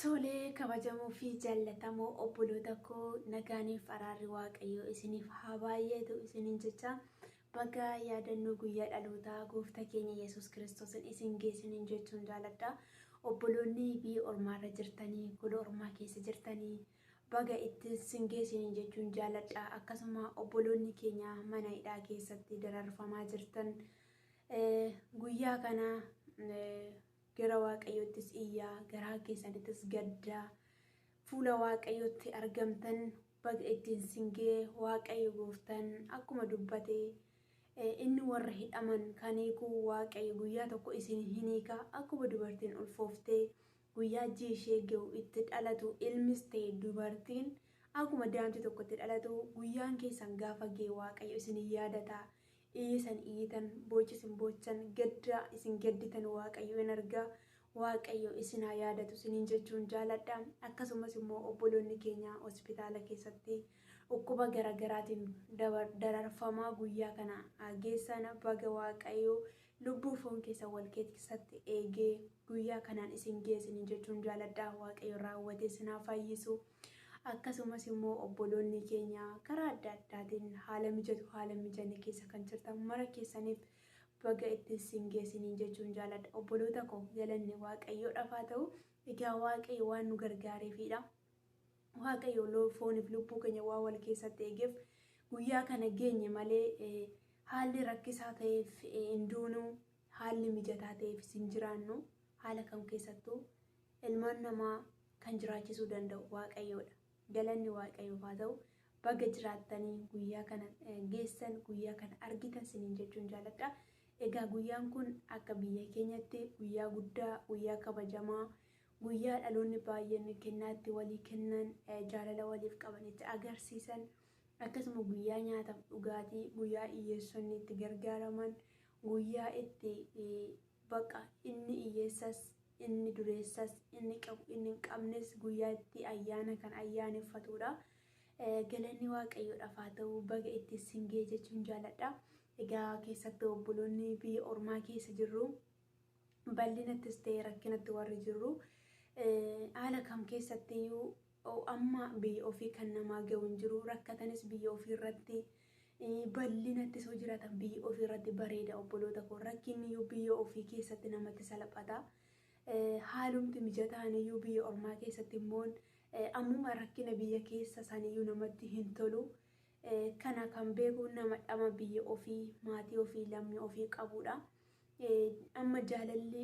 Tolee kabajamoo fi jaallatamoo obboloota koo nagaaniif araarri waaqayyoo isiniif haa baay'atu isiniin jecha baga yaadannoo guyyaa dhalootaa gooftaa keenya Yesuus Kiristoosin isin geessiniin jechuun jaalladha. Obboloonni biyya ormaarra jirtanii gola ormaa keessa jirtanii baga itti isin geessiniin jechuun jaalladha. Akkasuma obboloonni keenya mana hidhaa keessatti dararfamaa jirtan guyyaa kana gara waaqayyoottis iyyaa garaa keessanittis gaddaa fuula waaqayyootti argamtan baga ittiin singee waaqayyo gooftaan akkuma dubbate inni warra hidhaman kan hiikuu waaqayyo guyyaa tokko isin hin hiika akkuma dubartiin ulfooftee guyyaa jiishee ga'u itti dhalatu ilmis ta'e dubartiin akkuma daa'imti tokkotti dhalatu guyyaan keessan gaafa ga'e waaqayyo isin yaadata. Isan iyitan bochisin bochan gadda isin gadditan waaqayyo in arga waaqayyo isin yaadatu isiniin jechuun jaalladha. Akkasumas immoo obboloonni keenya hospitaala keessatti dhukkuba garaagaraatiin dararfamaa guyyaa kana geessan baga waaqayyo lubbuu foon keessa wal keessatti eegee guyyaa kanaan isin geessiniin jechuun jaalladha. Waaqayyo raawwatee isin fayyisu. Akkasumas immoo obboloonni keenya karaa adda addaatiin haala mijatu haala mijanne keessa kan jirtan mara keessaniif baga itti isin geessiniin jechuun jaalladha. Obboloota koo galanni waaqayyoodhaaf haa ta'u. Egaa waaqayyo waan nu gargaareefidha. Waaqayyo fooniif lubbuu keenya waa wal keessatti eegeef guyyaa kana geenye malee haalli rakkisaa ta'eef hin duunu haalli mijataa ta'eef isin jiraannu haala kam keessattuu ilmaan namaa kan jiraachisuu danda'u waaqayyoodha. Galanni waaqayyoof haa ta'u. Baga jiraattanii guyyaa kana geessan guyyaa kana argitan isiniin jechuun jaalladha. Egaa guyyaan kun akka biyya keenyatti guyyaa guddaa guyyaa kabajamaa guyyaa dhaloonni baay'een kennaatti walii kennan jaalala waliif qaban itti agarsiisan akkasuma guyyaa nyaataaf dhugaatii guyyaa hiyyeessonni itti gargaaraman guyyaa itti baqa inni hiyyeessas inni dureessas inni qabu inni hin qabnes guyyaa itti ayyaana kan ayyaaneffatudha. Galanni waaqayyoodhaaf haa ta'u. Baga itti singee jechuun jaalladha. Egaa keessatti obboloonni biyya ormaa keessa jirru bal'inattis ta'e rakkinatti warri jirru haala kam keessatti iyyuu amma biyya ofii kan namaa ga'u hin jiru. Rakkatanis biyya ofii irratti bal'inattis hoo jiraatan biyya ofii irratti bareeda obboloota koo. Rakkinni iyyuu biyya ofii keessatti namatti salphata. Haalumti mijataan iyyuu biyya ormaa keessatti immoo ammuma rakkina biyya keessa saniyyuu namatti hin tolu. Kana kan beeku nama dhama biyya ofii maatii ofii lammii ofii qabudha. Amma jaalalli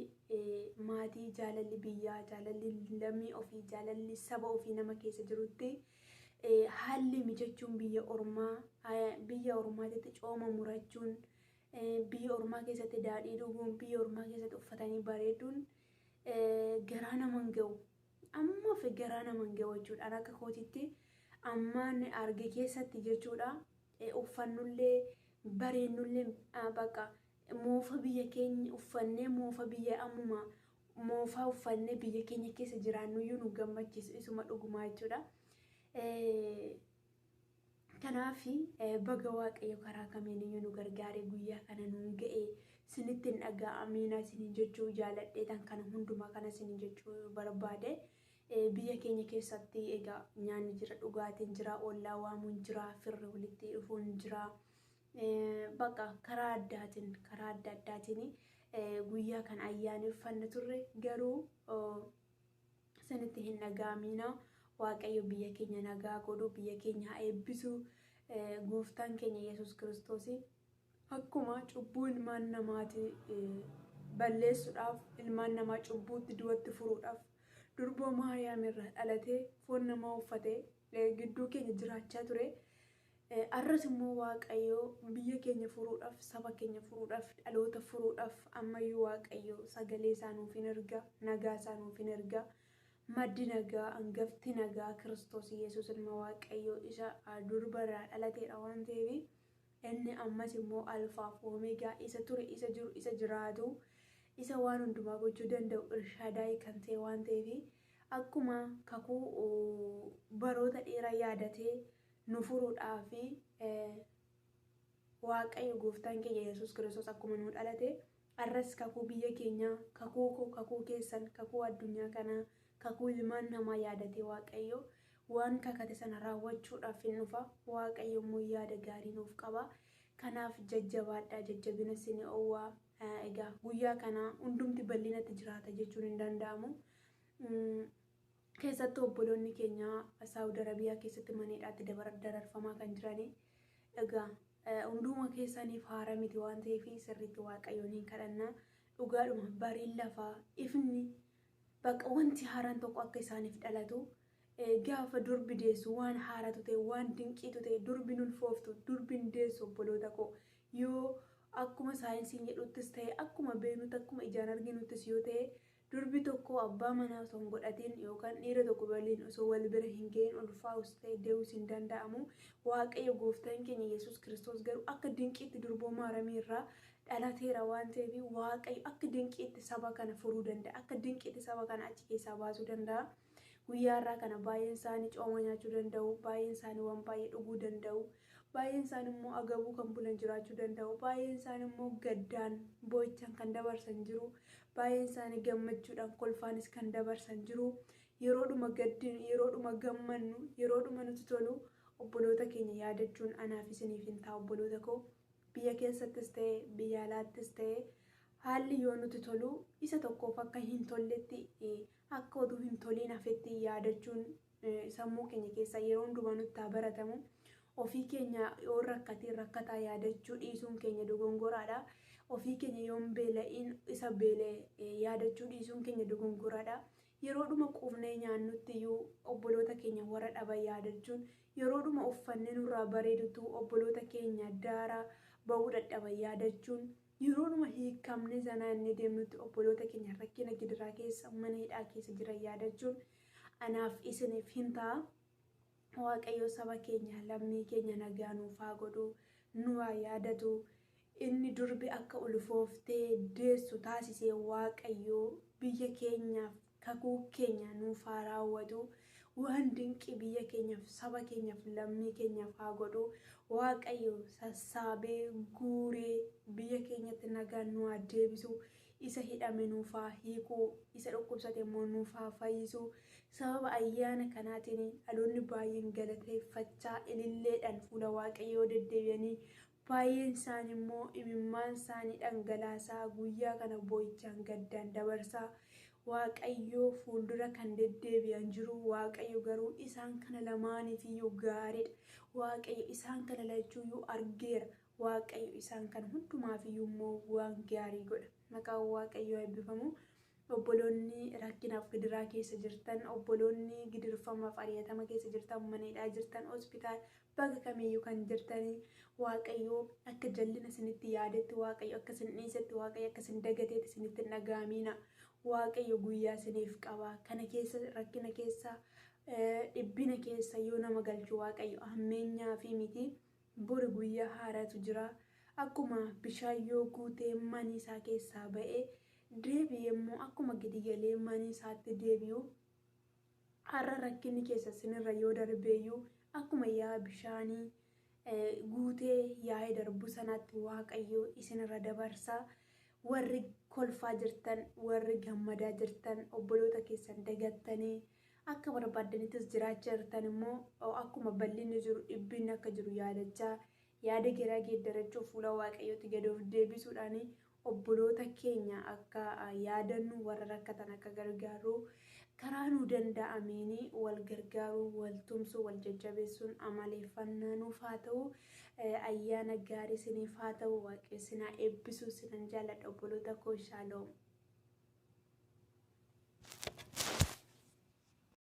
maatii jaalalli biyyaa jaalalli lammii ofii jaalalli saba ofii nama keessa jirutti haalli mijachuun biyya ormaatitti cooma murachuun biyya ormaa keessatti daadhii dhuguun biyya ormaa keessatti uffatanii bareeduun garaa naman ga'u amma fi garaa naman ga'u jechuudha. Akka kootitti ammaan arge keessatti jechuudha. Uffannullee bareennullee baqa moofa biyya keenya uffannee moofa biyya ammuma moofaa uffannee biyya keenya keessa jiraannuyyuu nu gammachiisu isuma dhugumaa jechuudha. Kanaaf baga waaqayyo karaa kamiiniyyuu nu gargaare guyyaa kana nuun ga'e sinitti hin dhaga'amiina isiniin jechuu jaalladheetan kana hundumaa kana isiniin jechuu barbaade. Biyya keenya keessatti egaa nyaanni jira dhugaatiin jira ollaa waamuun jira firri walitti dhufuun jira. Baqa karaa adda addaatiin guyyaa kan ayyaaneffanna turre garuu sinitti hin dhaga'amiina. Waaqayyo biyya keenya nagaa godhu biyya keenya haa eebbisu. Gooftaan keenya Yesuus Kiristoos akkuma cubbuu ilmaan namaati balleessuudhaaf ilmaan namaa cubbuutti du'atti furuudhaaf durboo Maariyaam irraa dhalatee foon namaa uffatee gidduu keenya jiraachaa ture. Arras immoo waaqayyo biyya keenya furuudhaaf saba keenya furuudhaaf dhaloota furuudhaaf ammayyuu waaqayyo sagalee isaa nuuf hin erga nagaa isaa nuuf hin erga. Maddi nagaa hangafti nagaa Kiristoos Yesuus ilma waaqayyo isa durba irraa dhalateedha waan ta'eef inni ammas immoo alfaaf oomeegaa isa ture isa jiru isa jiraatu isa waan hundumaa gochuu danda'u Elshadaay kan ta'e waan ta'eef akkuma kakuu baroota dheeraa yaadatee nu furuudhaaf waaqayyo gooftaan keenya Yesuus Kiristoos akkuma nu dhalate arras kakuu biyya keenya kakuu keessan kakuu addunyaa kana kakuu ilmaan namaa yaadate waaqayyo waan kakate sana raawwachuudhaaf hin dhufa. Waaqayyo immoo yaada gaarii nuuf qaba. Kanaaf jajjabaadhaa, jajjabina isin oowwaa. Egaa guyyaa kana hundumti bal'inatti jiraata jechuun hin danda'amu. Keessattuu obboloonni keenya Saawud Arabiyaa keessatti maneedhaatti dararfamaa kan jirani. Egaa hunduma keessaniif haara miti waan ta'eef sirriitti waaqayyoon hin kadhannaa. Dhugaadhuma bariin lafaa ifni bakka wanti haaraan tokko akka isaaniif dhalatu gaafa durbi deessu waan haaratu ta'e waan dinqiitu ta'e durbi ulfooftu durbi deessu obboloota koo yoo akkuma saayinsiin jedhuttis ta'e akkuma beenutti akkuma ijaan arginuttis yoo ta'e durbi tokko abbaa manaa osoo hin godhatiin yookaan dhiira tokko waliin osoo wal bira hin ga'in ulfaa'us ta'e dee'uus hin danda'amu. Waaqayyo gooftaan keenya Yesuus Kiristoos garuu akka dinqiitti durbooma haramiirraa dhalateera waan ta'eef waaqayyo akka dinqiitti saba kana furuu danda'a. Akka dinqiitti saba kana achi keessaa baasuu danda'a. Guyyaa irraa kana baay'een isaanii cooma nyaachuu danda'u, baay'een isaanii waan baay'ee dhuguu danda'u, baay'een isaanii immoo agabuu kan bulan jiraachuu danda'u, baay'een isaanii immoo gaddaan boo'ichaan kan dabarsan jiru, baay'een isaanii gammachuudhaan kolfaanis kan dabarsan jiru. Yeroodhuma gaddin, yeroodhuma gammannu, yeroodhuma nuti tolu obboloota keenya yaadachuun anaaf isiniif hin ta'a obboloota koo. Biyya keessattis ta'e biyya alaattis ta'e haalli yoo nuti tolu isa tokkoof akka hin tolletti akka oduu hin toliin hafetti yaadachuun sammuu keenya keessa yeroo hundumaa nutti haa baratamu. Ofii keenya yoo rakkataa yaadachuu dhiisuun keenya dogongoraadha. Ofii keenya yoo beela'in isa beela'e yaadachuu dhiisuun keenya dogongoraadha. Yeroodhuma quufnee nyaannutti iyyuu obboloota keenya warra dhaban yaadachuun, yeroodhuma uffannee nurraa bareedutu obboloota keenya daara bahuu dadhaban yaadachuun, yeroodhuma hiikamne sanaa inni deemnutti obboloota keenya rakkina gidiraa keessa mana hidhaa keessa jiran yaadachuun anaaf isiniif hin ta'a. Waaqayyo saba keenya lammii keenya nagaa nuuf haa godhu, nu haa yaadatu. Inni durbi akka ulfooftee deessu taasisee waaqayyo biyya keenyaaf kakuu keenya nuuf haa raawwatu. Waan dinqii biyya keenyaaf saba keenyaaf lammii keenyaaf haa godhu. Waaqayyo sassaabee guuree biyya keenyatti nagaan nu haa deebisu. Isa hidhame nuuf haa hiiku, isa dhukkubsate immoo nuuf haa fayyisu. Sababa ayyaana kanaatiin dhaloonni baay'een galateeffachaa ililleedhaan fuula waaqayyoo deddeebi'anii baay'een isaanii immoo imimmaan isaanii dhangalaasaa guyyaa kana boo'ichaan gaddaan dabarsaa waaqayyoo fuuldura kan deddeebi'an jiru. Waaqayyo garuu isaan kana lamaaniif iyyuu gaariidha. Waaqayyo isaan kana lachuuyyuu argeera. Waaqayyo isaan kana hundumaaf iyyuu immoo waan gaarii godha. Maqaan waaqayyoo eebbifamu. Obboloonni rakkinaaf gidiraa keessa jirtan, obboloonni gidirfamaaf ari'atama keessa jirtan, mana hidhaa jirtan, hospitaala bakka kamiyyuu kan jirtanii waaqayyo akka jallina isinitti yaadetti, waaqayyo akka isin dhiisetti, waaqayyo akka isin dagateetti isinitti hin dhaga'amina. Waaqayyo guyyaa isiniif qaba. Kana keessa rakkina keessa dhibbina keessa yoo nama galchu waaqayyo hammeenyaa fi miti bori guyyaa haaraatu jira. Akkuma bishaan yoo guutee manii isaa keessaa ba'ee deebi'ee immoo akkuma gadi galee manii isaatti deebi'u har'a rakkinni keessa isinirra yoo darbeeyyuu akkuma yaa bishaanii guutee yaa'ee darbu sanaatti waaqayyo isinirra dabarsa. Warri kolfaa jirtan, warri gammadaa jirtan, obboloota keessan dagattanii akka barbaadanittis jiraachaa jirtan immoo akkuma bal'inni jiru dhibbinni akka jiru yaadachaa yaada garaa geeddarachuuf fuula waaqayyootti gad of deebisuudhaan obboloota keenya akka yaadannu warra rakkatan akka gargaaru karaa nu danda'ameen wal gargaaruu, wal tumsuu, wal jajjabeessuun amaleeffannaa nuuf haa ta'u. Ayyaana gaarii isiniif haa ta'u. Waaqayyo isin haa eebbisu. Isinan jaalladha obboloota koo. Shaaloom.